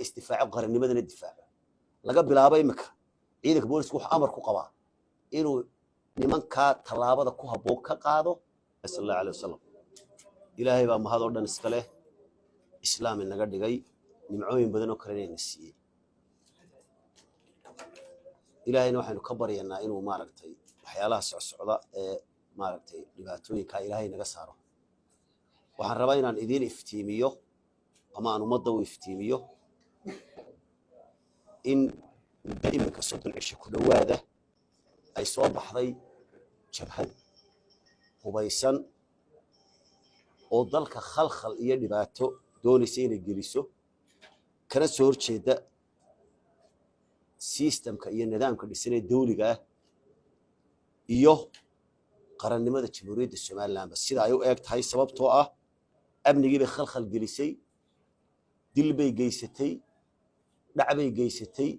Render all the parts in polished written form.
isdifaaco qarannimadana difaaco laga bilaabo imika ciidanka booliska wuxuu amar ku qabaa inuu nimanka tallaabada ku habboon ka qaado sallallahu alayhi wasallam ilaahay baa mahad oo dhan iska leh islaam inaga dhigay nimcooyin badan oo kale inay siiyay ilaahayna waxaanu ka baryaynaa inuu maaragtay waxyaalaha socda ee maaragtay dhibaatooyinka ilaahay naga saaro waxaan rabaa inaan idin iftiimiyo ama aan ummadda u iftiimiyo in imika 30 cisho ku dhawaada ay soo baxday jabhad hubaysan oo dalka khalkhal iyo dhibaato doonaysa inay geliso kana soo horjeeda systemka iyo nidaamka dhisanay dawliga ah iyo qarannimada jamhuuriyadda Soomaaliland sida ay u eeg tahay sababtoo ah amnigii bay khalkhal gelisay dil bay geysatay dhac bay geysatay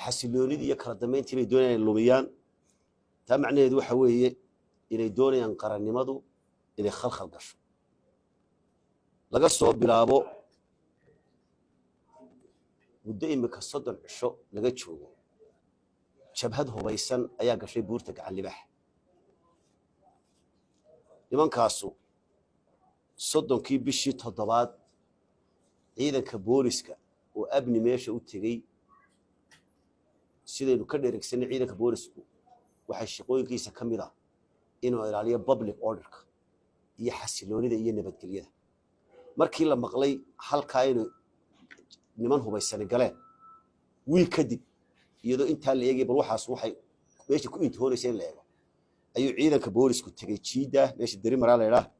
xasiloonidii iyo kala dambeyntii bay doonayaan lumiyaan taa macnaheedu waxa weeye inay doonayaan qarannimadu inay khalkhal gasho laga soo bilaabo muddo imika 30 cisho laga joogo jabhad hubaysan ayaa gashay buurta gacan libax nimankaasu 30kii bishii 7aad ciidanka booliska oo abni meesha u tagay sidaynu ka dheregsanay ciidanka boolisku waxay shaqooyinkiisa ka mid ah inuu ilaaliyo public orderka iyo xasiloonida iyo nabadgelyada markii la maqlay halka inuu niman hubaysan galeen wiil kadib iyadoo inta la eegay bal waxaas waxay meesha ku intoonayeen leeyahay ayuu ciidanka boolisku tagay jiida meesha Darimara la yiraahdo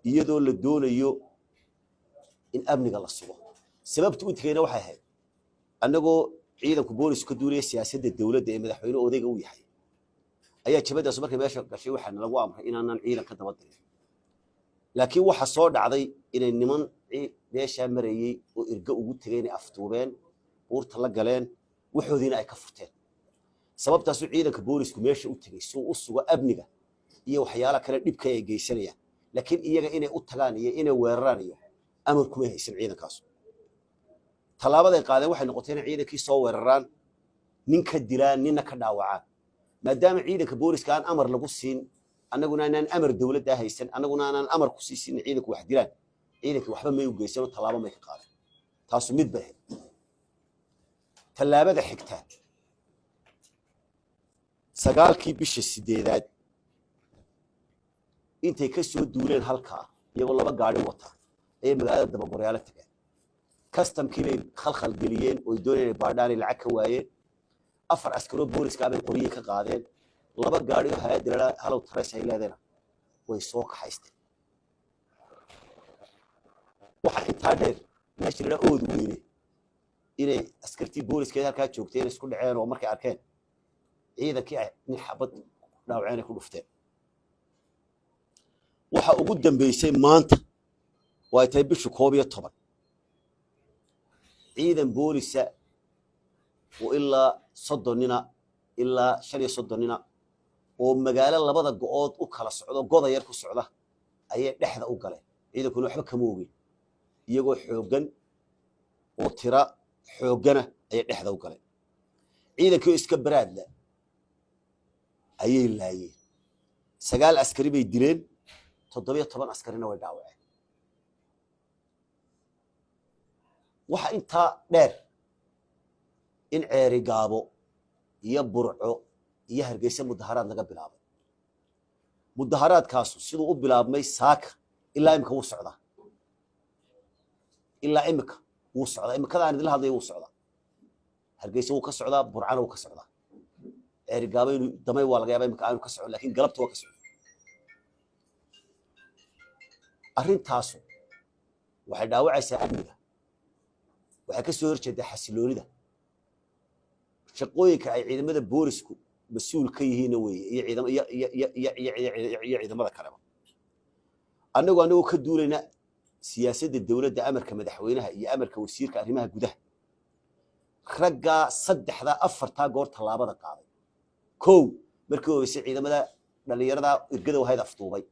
iyadoo la doonayo in amniga la sugo sababtu u tagayna waxay ahayd annagoo ciidanka boolisku ka duulay siyaasadda dawladda ee madaxweyne odayga u yahay ayaa jabadaas markay meesha gashay waxaan lagu amray inaanan ciidan ka daba dirin laakiin waxa soo dhacday inay niman meesha marayay oo irga ugu tagayna aftuubeen buurta la galeen waxoodiina ay ka furteen sababtaas uu ciidanka boolisku meesha u tagay soo u sugo amniga iyo waxyaalo kale dhibka ay geysanayaan laakiin iyaga inay u tagaan iyo inay weeraraan iyo amar kuma haysan ciidankaas talaabada ay qaadeen waxay noqotay in ciidankii soo weeraraan ninka dilaan ninna ka dhaawacaan maadaama ciidanka booliska aan amar lagu siin annaguna aan amar dawladda haysan annaguna aan amar ku siisin ciidanku wax dilaan ciidanku waxba may u geysan talaabo may ka qaadeen taas mid baa talaabada xigta 9kii bisha 8aad intay ka soo duuleen halka iyagoo laba gaari wata ee magaalada Dabagoreyaal tagay customkii bay khalkhal geliyeen oo doonayeen baadhaan lacag ka waayeen 4 askari booliska ay qoriye ka qaadeen laba gaari oo hay'adda halow tarees ay leedeen way soo kaxaysteen waxa intaa dheer meeshii la ood weynay inay askartii booliska halka joogteen isku dhaceen oo markay arkeen ciidankii nin xabad dhaawaceen ku dhufteen waxa ugu dambeysay maanta way tahay bisha 11 ciidan boolisa oo ilaa 30 nina ilaa 35 nina oo magaalo labada go'ood u kala socdo goda yar ku socda ayay dhexda u galeen ciidankuna waxba kama oogin iyagoo xoogan oo tira xoogana ayay dhexda u galeen ciidankii iska baraadla ayay laayeen 9 askari bay dileen 17 askarina way dhaawaceen waxa inta dheer in ceeri gaabo iyo burco iyo hargeysa mudaharaad laga bilaabay mudaharaadkaas sidoo u bilaabmay saaka ilaa imka uu socda ilaa imka uu socda imkada aan idin hadlay uu socda hargeysa uu ka socda burcana uu ka socda ceeri gaabo inuu damay waa laga yaabay imka aanu ka socdo laakiin galabta waa ka socda arrintaas waxay dhaawacaysaa amniga waxay ka soo horjeedaa xasiloonida shaqooyinka ay ciidamada boolisku mas'uul ka yihiin weeye iyo ciidamada kale annagoo ka duulayna siyaasadda dawladda amarka madaxweynaha iyo amarka wasiirka arrimaha gudaha ragga 3-4 goor talaabada qaaday koow markii uu ciidamada dhalinyarada irgada waxay aftuubay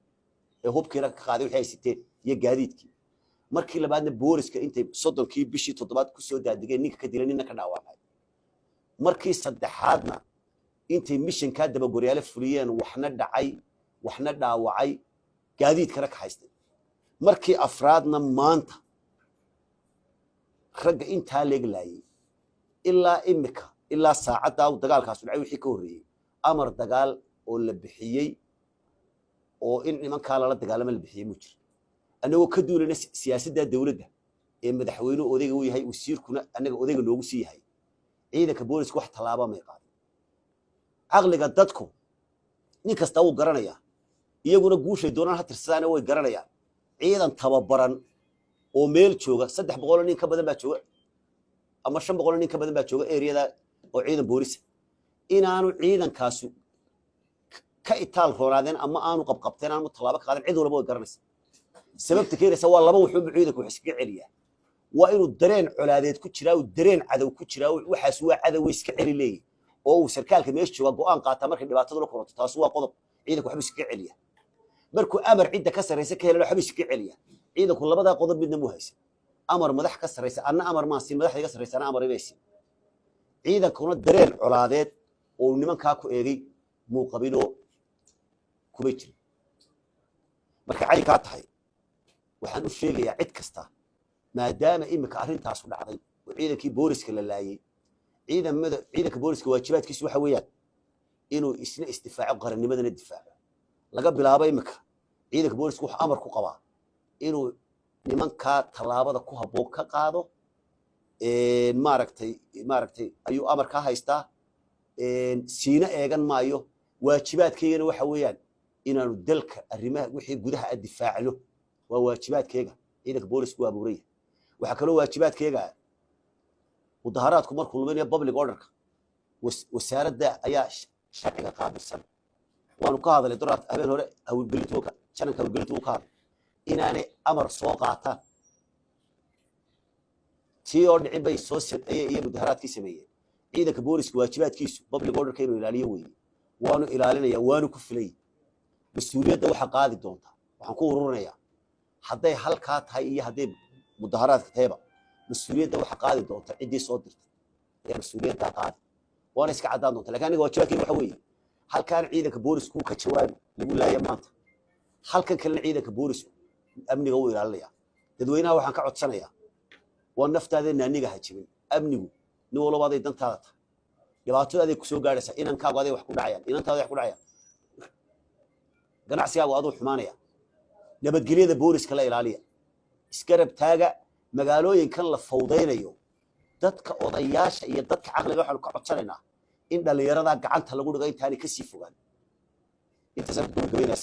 ee hubkiina ka qaaday waxay siteen iyo gaadiidkii markii labaadna booliska intay 30kii bishii 7aad ku soo daadigeen ninka ka dilay ninna ka dhaawacay markii saddexaadna intay missionka daba goryaale fuliyeen waxna dhacay waxna dhaawacay gaadiid kala ka haystay markii afraadna maanta ragga intaa leeglaayay ilaa imika ilaa saacada uu dagaalkaas dhacay wixii ka horeeyay amar dagaal oo la bixiyay oo in nimanka la dagaalama la bixiyay mu jiro anagoo ka duulayna siyaasadda dawladda ee madaxweynuhu odayga uu yahay wasiirkuna anaga odayga loogu sii yahay ciidanka booliska wax talaabo ma qaado aqliga dadku nin kasta uu garanaya iyaguna guushay doonaan ha tirsadaan way garanayaan ciidan tababaran oo meel jooga 300 nin ka badan baa jooga ama 500 nin ka badan baa jooga eriyada oo ciidan boolis inaanu ciidankaas ka itaal roonaadeen ama aanu qabqabteen ama talaabo qaadan cid walba way garanaysaa sababta keenaysa waa laba wuxuu ciidanku iska celiyaa waa inuu dareen colaadeed ku jiraa oo dareen cadow ku jiraa waxaas waa cadow iska celi leeyahay oo uu sarkaalka meesha jooga go'aan qaata markay dhibaatada la koronto taas waa qodob ciidanku waxba iska celiyaa markuu amar cidda ka sareysa ka helay waxba iska celiyaa ciidanku labada qodob midna mu haysan amar madax ka sareysa anna amar ma siin madaxda ka sareysa amar ibaysi ciidankuna dareen colaadeed oo nimanka ku eegay muu qabino kuma jiro marka cali ka tahay waxaan u sheegayaa cid kasta maadaama imika arrintaas u dhacday oo ciidankii booliska la laayay ciidanka booliska waajibaadkiisu waxa weeyaan inuu isna isdifaaco qarannimadana difaaco laga bilaabo imika ciidanka booliska wuxuu amar ku qabaa inuu nimanka talaabada ku habboon ka qaado maaragtay ayuu amar ka haystaa siina eegan maayo waajibaadkeygana waxa weeyaan inaanu dalka arrimaha wixii gudaha difaacno waa waajibaadkeyga ciidanka boolisku waa abuuray waxa kale waajibaadkeyga mudaharaadku markuu luminayo public orderka wasaaradda ayaa sharciga qaabilsan waanu ka hadalay daraad habeen hore hawlgelinta jananka hawlgelinta uu ka hadlay inaanay amar soo qaataan tii oo dhicin bay soo sameeyay iyo mudaharaadkii sameeyay ciidanka booliska waajibaadkiisu public orderka inuu ilaaliyo weeye waanu ilaalinaya waanu ku filay mas'uuliyadda waxa qaadi doonta waxaan ku ururinayaa hadday halkaa tahay iyo hadday mudaharaadka tahayba mas'uuliyadda waxa qaadi doonta ciddii soo dirtay ayaa mas'uuliyadda qaadi waana iska cadaan doonta laakiin aniga waajibaadkayga waxa weeye halkaan ciidanka boolisku ka jawaabi lagu laaya maanta halkan kalena ciidanka boolisku amniga uu ilaalinaya dadweynaha waxaan ka codsanayaa waa naftaadeenna aniga ha jibin amnigu nin walba aday dantaada tahay dhibaatada aday ku soo gaaraysa inankaagu aday wax ku dhacayaan inantaada wax ku dhacayaan ganacsigaagu aduu xumaanaya nabadgelyada booliska la ilaaliya iskarab taaga magaalooyinkan la fawdaynayo dadka odayaasha iyo dadka caqliga waxaanu ka codsanaynaa in dhalinyarada gacanta lagu dhigo intaanay ka sii fogaan intaas aan ku gabagabeynaa.